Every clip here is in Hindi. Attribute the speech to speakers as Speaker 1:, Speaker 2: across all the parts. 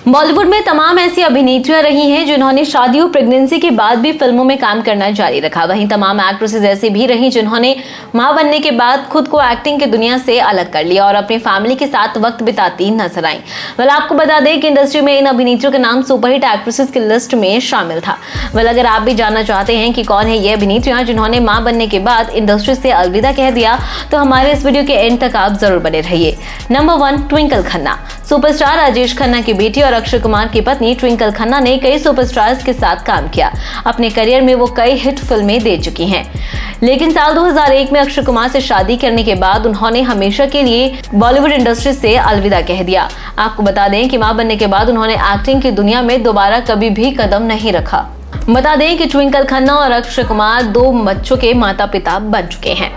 Speaker 1: बॉलीवुड में तमाम ऐसी अभिनेत्रियां रही हैं जिन्होंने शादी और प्रेगनेंसी के बाद भी फिल्मों में काम करना जारी रखा। वहीं तमाम एक्ट्रेसेस ऐसी भी रही जिन्होंने मां बनने के बाद खुद को एक्टिंग की दुनिया से अलग कर लिया और अपनी फैमिली के साथ वक्त बिताती नजर आई। वेल, आपको बता दें कि इंडस्ट्री में इन अभिनेत्रियों का नाम सुपरहिट एक्ट्रेसेस की लिस्ट में शामिल था। वेल, अगर आप भी जानना चाहते हैं कि कौन है ये अभिनेत्रियां जिन्होंने मां बनने के बाद इंडस्ट्री से अलविदा कह दिया, तो हमारे इस वीडियो के एंड तक आप जरूर बने रहिए। नंबर 1, ट्विंकल खन्ना। सुपरस्टार राजेश खन्ना की बेटी और अक्षय कुमार की पत्नी ट्विंकल खन्ना ने कई सुपरस्टार्स के साथ काम किया। अपने करियर में वो कई हिट फिल्में दे चुकी हैं, लेकिन साल 2001 में अक्षय कुमार से शादी करने के बाद उन्होंने हमेशा के लिए बॉलीवुड इंडस्ट्री से अलविदा कह दिया। आपको बता दें कि मां बनने के बाद उन्होंने एक्टिंग की दुनिया में दोबारा कभी भी कदम नहीं रखा। बता दें कि ट्विंकल खन्ना और अक्षय कुमार 2 बच्चों के माता पिता बन चुके हैं।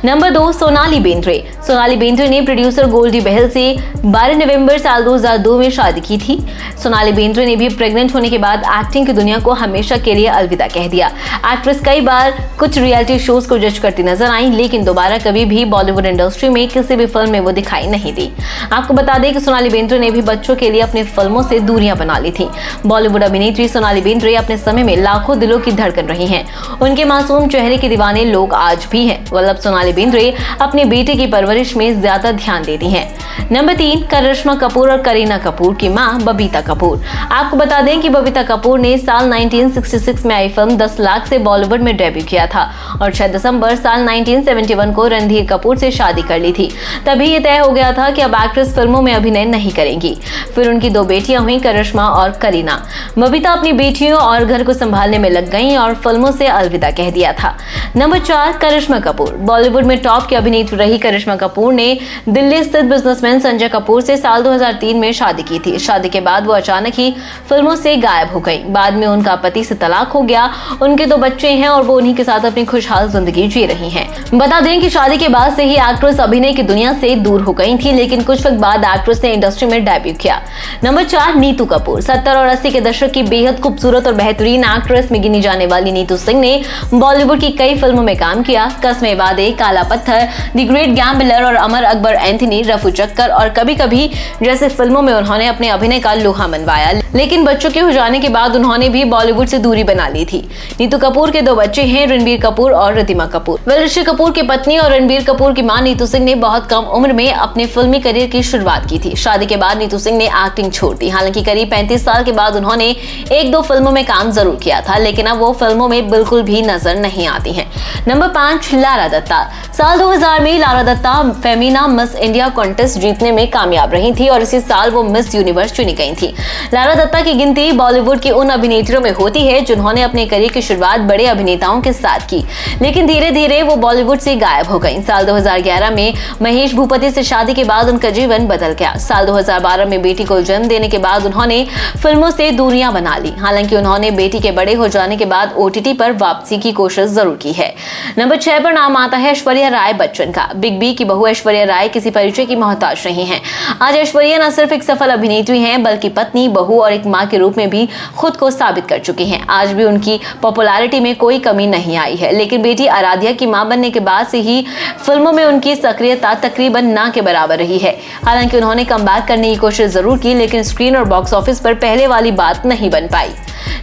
Speaker 1: नंबर 2, सोनाली बेंद्रे। सोनाली बेंद्रे ने प्रोड्यूसर गोल्डी बहल से 12 नवंबर साल 2002 में शादी की थी। सोनाली बेंद्रे ने भी प्रेग्नेंट होने के बाद एक्टिंग की दुनिया को हमेशा के लिए अलविदा कह दिया। एक्ट्रेस कई बार कुछ रियलिटी शोज को जज करती नजर आई, लेकिन दोबारा कभी भी बॉलीवुड इंडस्ट्री में किसी भी फिल्म में वो दिखाई नहीं दी। आपको बता दें कि सोनाली बेंद्रे ने भी बच्चों के लिए अपनी फिल्मों से दूरियां बना ली थी। बॉलीवुड अभिनेत्री सोनाली बेंद्रे अपने समय में लाखों दिलों की धड़कन रही हैं। उनके मासूम चेहरे के दीवाने लोग आज भी हैं। वल्लभ सोनाली बेंद्रे अपने बेटे की परवरिश में ज्यादा ध्यान देती हैं। नंबर 3, करिश्मा कपूर और करीना कपूर की मां बबीता कपूर। आपको बता दें कि बबीता कपूर ने साल 1966 में आई फिल्म 10 लाख से बॉलीवुड में डेब्यू किया था और 6 दिसंबर साल 1971 को रणधीर कपूर से शादी कर ली थी। तभी ये तय हो गया था कि अब एक्ट्रेस फिल्मों में अभिनय नहीं करेंगी। फिर उनकी 2 बेटियां हुई, करिश्मा और करीना। बबीता अपनी बेटियों और घर को संभालने में लग गईं और फिल्मों से अलविदा कह दिया था। नंबर 4, करिश्मा कपूर। बॉलीवुड में टॉप की अभिनेत्री रही करिश्मा कपूर ने दिल्ली स्थित बिजनेसमैन संजय कपूर से साल 2003 में शादी की थी। शादी के बाद वो अचानक ही फिल्मों से गायब हो गई। बाद में उनका पति से तलाक हो गया। उनके 2 बच्चे हैं और वो उन्हीं के साथ अपनी खुशहाल जिंदगी जी रही हैं। बता दें कि शादी के बाद से ही एक्ट्रेस अभिनय की दुनिया से दूर हो गई थी, लेकिन कुछ वक्त बाद एक्ट्रेस ने इंडस्ट्री में डेब्यू किया। नंबर 4, नीतू कपूर। 70 और 80 के दशक की बेहद खूबसूरत और बेहतरीन एक्ट्रेस में गिनी जाने वाली नीतू सिंह ने बॉलीवुड की कई फिल्मों में काम किया। कस्मे वादे, काला पत्थर, द ग्रेट गैम्बलर और अमर अकबर एंथनी, रफू चक्कर और कभी कभी जैसे फिल्मों में उन्होंने अपने अभिनय का लोहा मनवाया। लेकिन बच्चों के हो जाने के बाद उन्होंने भी बॉलीवुड से दूरी बना ली थी। नीतू कपूर के 2 बच्चे हैं, रणबीर कपूर और रितिमा कपूर। ऋषि कपूर की पत्नी और रणबीर कपूर की मां नीतू सिंह ने बहुत कम उम्र में अपने फिल्मी करियर की शुरुआत की थी। शादी के बाद नीतू सिंह ने एक्टिंग छोड़ दी। हालांकि करीब 35 साल के बाद उन्होंने 1-2 फिल्मों में काम जरूर किया था, लेकिन अब वो फिल्मों में बिल्कुल भी नजर नहीं आती हैं। Number 5, Lara Dutta. साल 2000 में Lara Dutta Femina Miss India contest जीतने में कामयाब रही थी और इसी साल वो मिस यूनिवर्स चुनी गई थी। लारा दत्ता की गिनती बॉलीवुड की उन अभिनेत्रियों में होती है जिन्होंने अपने करियर की शुरुआत बड़े अभिनेताओं के साथ की, लेकिन धीरे धीरे वो बॉलीवुड से गायब हो गई। साल 2011 में महेश भूपति से शादी के बाद उनका जीवन बदल गया। साल 2012 में बेटी को जन्म देने के बाद उन्होंने फिल्मों से दूरियां बना ली। हालांकि उन्होंने बेटी के बड़े हो जाने के बाद OTT पर वापसी की कोशिश जरूर की है। नंबर 6 पर नाम आता है ऐश्वर्या राय बच्चन का। बिग बी की बहू ऐश्वर्या राय किसी परिचय की मोहताज नहीं है। आज ऐश्वर्या न सिर्फ एक सफल अभिनेत्री हैं, बल्कि पत्नी, बहू और एक मां के रूप में भी खुद को साबित कर चुकी हैं। आज भी उनकी पॉपुलैरिटी में कोई कमी नहीं आई है, लेकिन बेटी आराध्या की मां बनने के बाद से ही फिल्मों में उनकी सक्रियता तकरीबन ना के बराबर रही है। हालांकि उन्होंने कमबैक करने की कोशिश जरूर की, लेकिन स्क्रीन और बॉक्स ऑफिस पर पहले वाली बात नहीं बन पाई।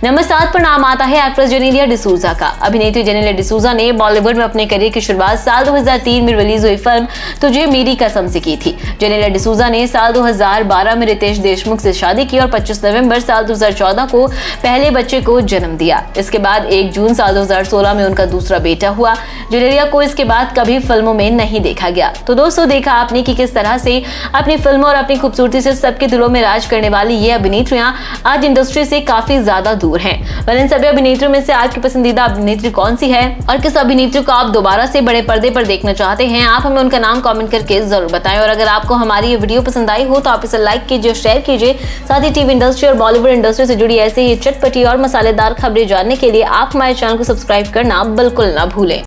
Speaker 1: नंबर 7 पर नाम आता है एक्ट्रेस जेनेलिया डिसूजा का। अभिनेत्री जेनेलिया डिसूजा ने बॉलीवुड में अपने करियर की शुरुआत साल 2003 में रिलीज हुई फिल्म तुझे मेरी कसम से की थी। जेनेलिया डिसूजा ने साल 2012 में रितेश देशमुख से शादी की और 25 नवंबर साल 2014 को पहले बच्चे को जन्म दिया। इसके बाद 1 जून साल 2016 में उनका दूसरा बेटा हुआ। जेनेलिया को इसके बाद कभी फिल्मों में नहीं देखा गया। तो दोस्तों, देखा आपने कि किस तरह से अपनी फिल्मों और अपनी खूबसूरती से सबके दिलों में राज करने वाली ये अभिनेत्रियां आज इंडस्ट्री से काफी ज्यादा दूर हैं। इन सभी अभिनेत्रियों में से आपकी पसंदीदा अभिनेत्री कौन सी है और किस अभिनेत्री को आप दोबारा से बड़े पर्दे पर देखना चाहते हैं, आप हमें उनका नाम कमेंट करके जरूर बताएं। और अगर आपको हमारी ये वीडियो पसंद आई हो तो आप इसे लाइक कीजिए, शेयर कीजिए। साथ ही टीवी इंडस्ट्री और बॉलीवुड इंडस्ट्री से जुड़ी ऐसे ही चटपटी और मसालेदार खबरें जानने के लिए आप हमारे चैनल को सब्सक्राइब करना बिल्कुल ना भूलें।